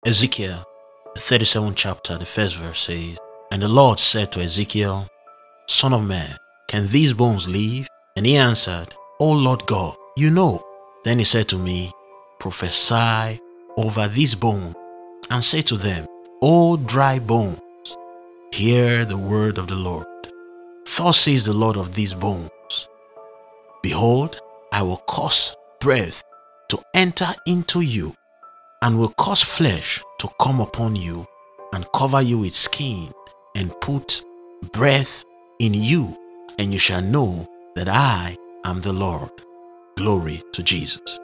Ezekiel, the 37th chapter, the first verse says, "And the Lord said to Ezekiel, Son of man, can these bones live? And he answered, O Lord God, you know." Then he said to me, "Prophesy over these bones, and say to them, O dry bones, hear the word of the Lord. Thus says the Lord of these bones, Behold, I will cause breath to enter into you, and will cause flesh to come upon you, and cover you with skin, and put breath in you, and you shall know that I am the Lord." Glory to Jesus.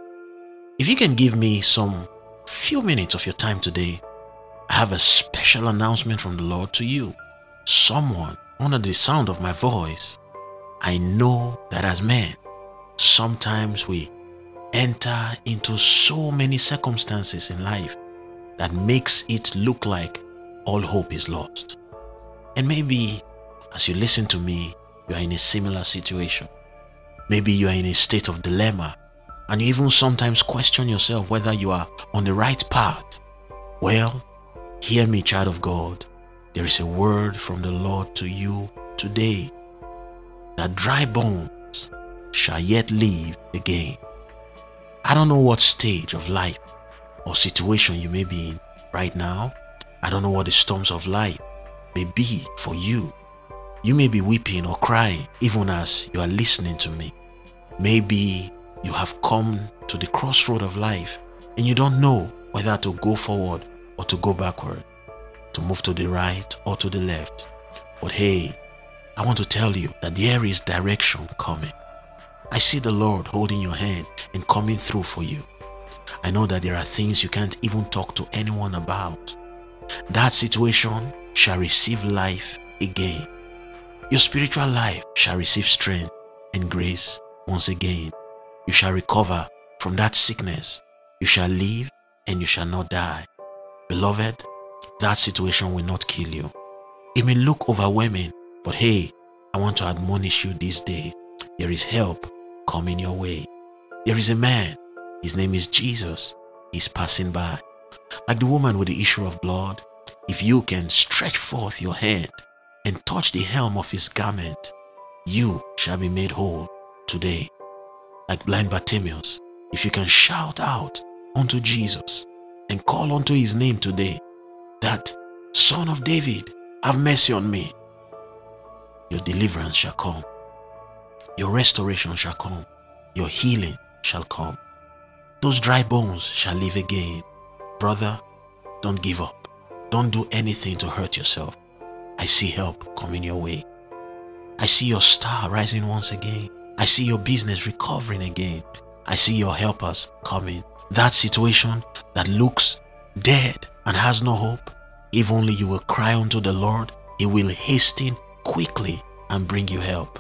If you can give me some few minutes of your time today, I have a special announcement from the Lord to you. Someone under the sound of my voice, I know that as men, sometimes we enter into so many circumstances in life that makes it look like all hope is lost. And maybe as you listen to me, you are in a similar situation. Maybe you are in a state of dilemma, and you even sometimes question yourself whether you are on the right path. Well, hear me, child of God. There is a word from the Lord to you today, that dry bones shall yet live again. I don't know what stage of life or situation you may be in right now. I don't know what the storms of life may be for you. You may be weeping or crying even as you are listening to me. Maybe you have come to the crossroad of life and you don't know whether to go forward or to go backward, to move to the right or to the left. But hey, I want to tell you that there is direction coming. I see the Lord holding your hand and coming through for you. I know that there are things you can't even talk to anyone about. That situation shall receive life again. Your spiritual life shall receive strength and grace once again. You shall recover from that sickness. You shall live and you shall not die. Beloved, that situation will not kill you. It may look overwhelming, but hey, I want to admonish you this day. There is help coming your way. There is a man, his name is Jesus. He's passing by. Like the woman with the issue of blood, if you can stretch forth your hand and touch the hem of his garment, you shall be made whole today. Like blind Bartimaeus, if you can shout out unto Jesus and call unto his name today, that Son of David, have mercy on me, your deliverance shall come. Your restoration shall come. Your healing shall come. Those dry bones shall live again. Brother, don't give up. Don't do anything to hurt yourself. I see help coming your way. I see your star rising once again. I see your business recovering again. I see your helpers coming. That situation that looks dead and has no hope, if only you will cry unto the Lord, he will hasten quickly and bring you help.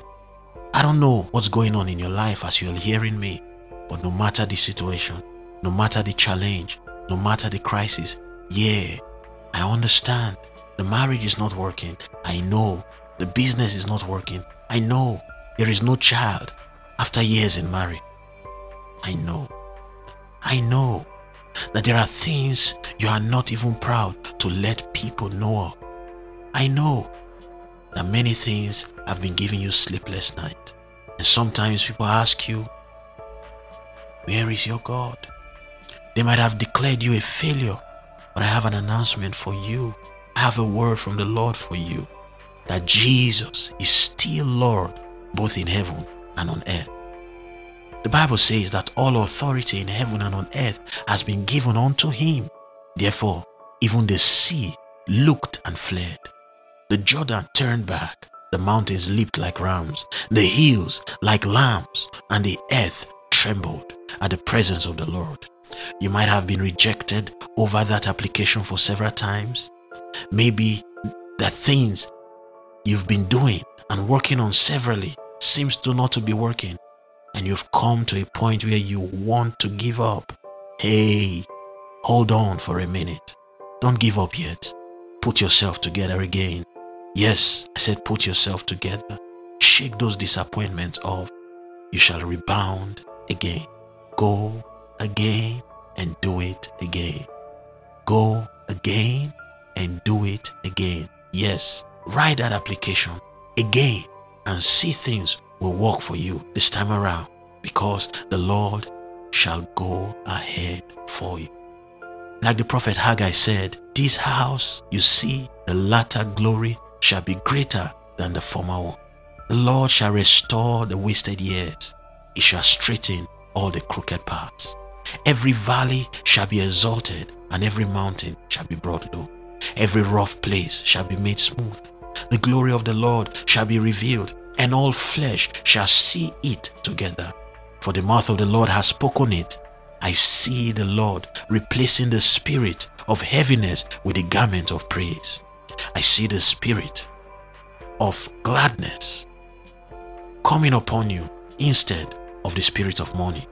I don't know what's going on in your life as you're hearing me, but no matter the situation, no matter the challenge, no matter the crisis, yeah, I understand. The marriage is not working. I know. The business is not working. I know. There is no child after years in marriage. I know. I know that there are things you are not even proud to let people know of. I know that many things have been giving you sleepless nights. And sometimes people ask you, where is your God? They might have declared you a failure, but I have an announcement for you. I have a word from the Lord for you, that Jesus is still Lord, both in heaven and on earth. The Bible says that all authority in heaven and on earth has been given unto him. Therefore, even the sea looked and fled. The Jordan turned back. The mountains leaped like rams, the hills like lambs, and the earth trembled at the presence of the Lord. You might have been rejected over that application for several times. Maybe the things you've been doing and working on severally seems to not to be working, and you've come to a point where you want to give up. Hey, hold on for a minute. Don't give up yet. Put yourself together again. Yes, I said put yourself together. Shake those disappointments off. You shall rebound again. Go again and do it again. go again and do it again. Yes, write that application again and see things will work for you this time around, because the Lord shall go ahead for you. Like the prophet Haggai said, this house you see, the latter glory shall be greater than the former one. The Lord shall restore the wasted years. He shall straighten all the crooked paths. Every valley shall be exalted, and every mountain shall be brought low. Every rough place shall be made smooth. The glory of the Lord shall be revealed, and all flesh shall see it together. For the mouth of the Lord has spoken it. I see the Lord replacing the spirit of heaviness with the garment of praise. I see the spirit of gladness coming upon you instead of the spirit of mourning.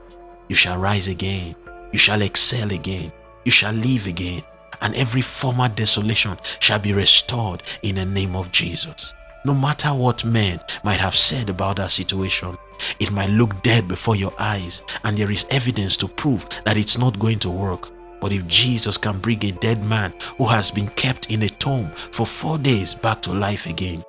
You shall rise again. You shall excel again. You shall live again. And every former desolation shall be restored in the name of Jesus. No matter what men might have said about that situation, it might look dead before your eyes, and there is evidence to prove that it's not going to work. But if Jesus can bring a dead man who has been kept in a tomb for 4 days back to life again,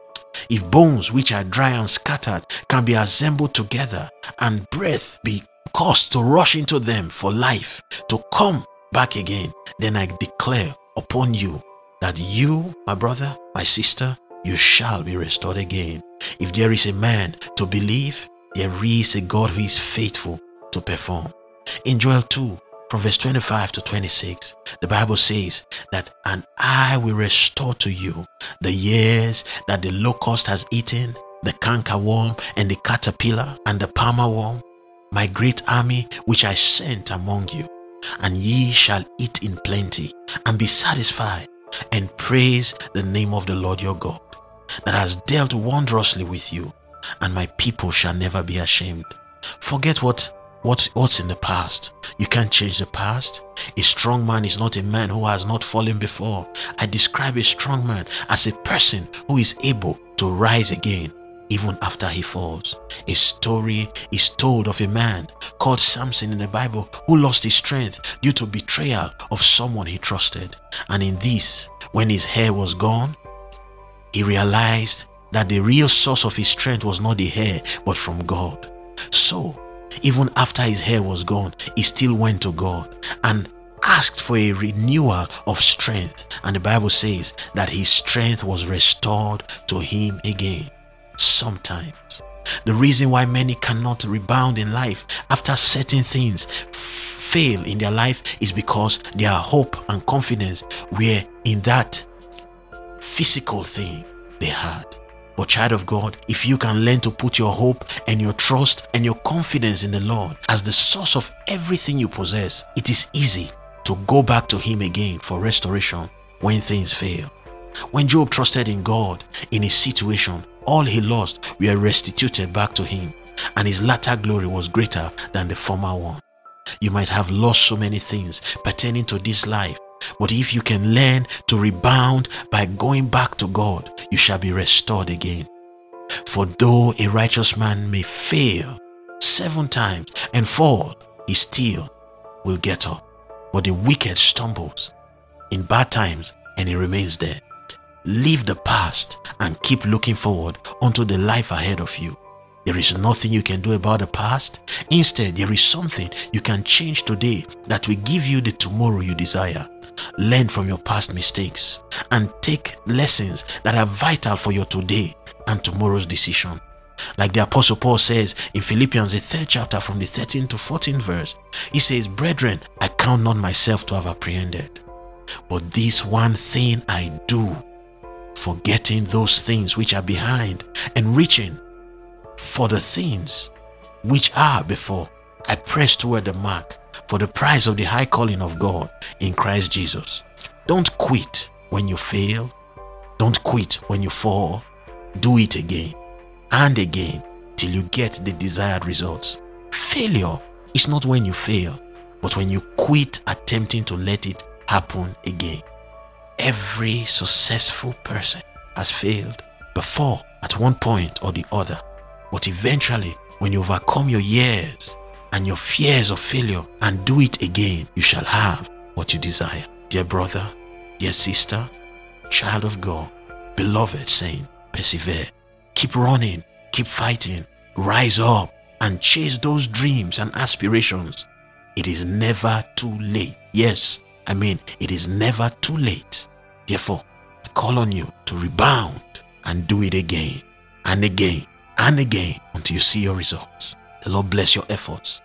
if bones which are dry and scattered can be assembled together and breath be caused to rush into them for life, to come back again, then I declare upon you that you, my brother, my sister, you shall be restored again. If there is a man to believe, there is a God who is faithful to perform. In Joel 2, from verse 25 to 26, the Bible says that, and I will restore to you the years that the locust has eaten, the cankerworm and the caterpillar and the palmer worm, my great army which I sent among you. And ye shall eat in plenty and be satisfied, and praise the name of the Lord your God, that has dealt wondrously with you, and my people shall never be ashamed. Forget what's in the past. You can't change the past. A strong man is not a man who has not fallen before. I describe a strong man as a person who is able to rise again even after he falls. A story is told of a man called Samson in the Bible who lost his strength due to betrayal of someone he trusted. And in this, when his hair was gone, he realized that the real source of his strength was not the hair, but from God. So, even after his hair was gone, he still went to God and asked for a renewal of strength. And the Bible says that his strength was restored to him again. Sometimes, the reason why many cannot rebound in life after certain things fail in their life is because their hope and confidence were in that physical thing they had. But child of God, if you can learn to put your hope and your trust and your confidence in the Lord as the source of everything you possess, it is easy to go back to Him again for restoration when things fail. When Job trusted in God in his situation, all he lost were restituted back to him, and his latter glory was greater than the former one. You might have lost so many things pertaining to this life, but if you can learn to rebound by going back to God, you shall be restored again. For though a righteous man may fail 7 times and fall, he still will get up. But the wicked stumbles in bad times and he remains there. Leave the past and keep looking forward unto the life ahead of you. There is nothing you can do about the past. Instead, there is something you can change today that will give you the tomorrow you desire. Learn from your past mistakes and take lessons that are vital for your today and tomorrow's decision. Like the Apostle Paul says in Philippians, the 3rd chapter, from the 13th to 14th verse, he says, "Brethren, I count not myself to have apprehended, but this one thing I do, forgetting those things which are behind and reaching for the things which are before, I press toward the mark for the prize of the high calling of God in Christ Jesus." Don't quit when you fail. Don't quit when you fall. Do it again and again till you get the desired results. Failure is not when you fail, but when you quit attempting to let it happen again. Every successful person has failed before at one point or the other. But eventually, when you overcome your years and your fears of failure and do it again, you shall have what you desire. Dear brother, dear sister, child of God, beloved saint, persevere. Keep running, keep fighting, rise up and chase those dreams and aspirations. It is never too late. Yes, it is never too late. Therefore, I call on you to rebound and do it again and again and again until you see your results. The Lord bless your efforts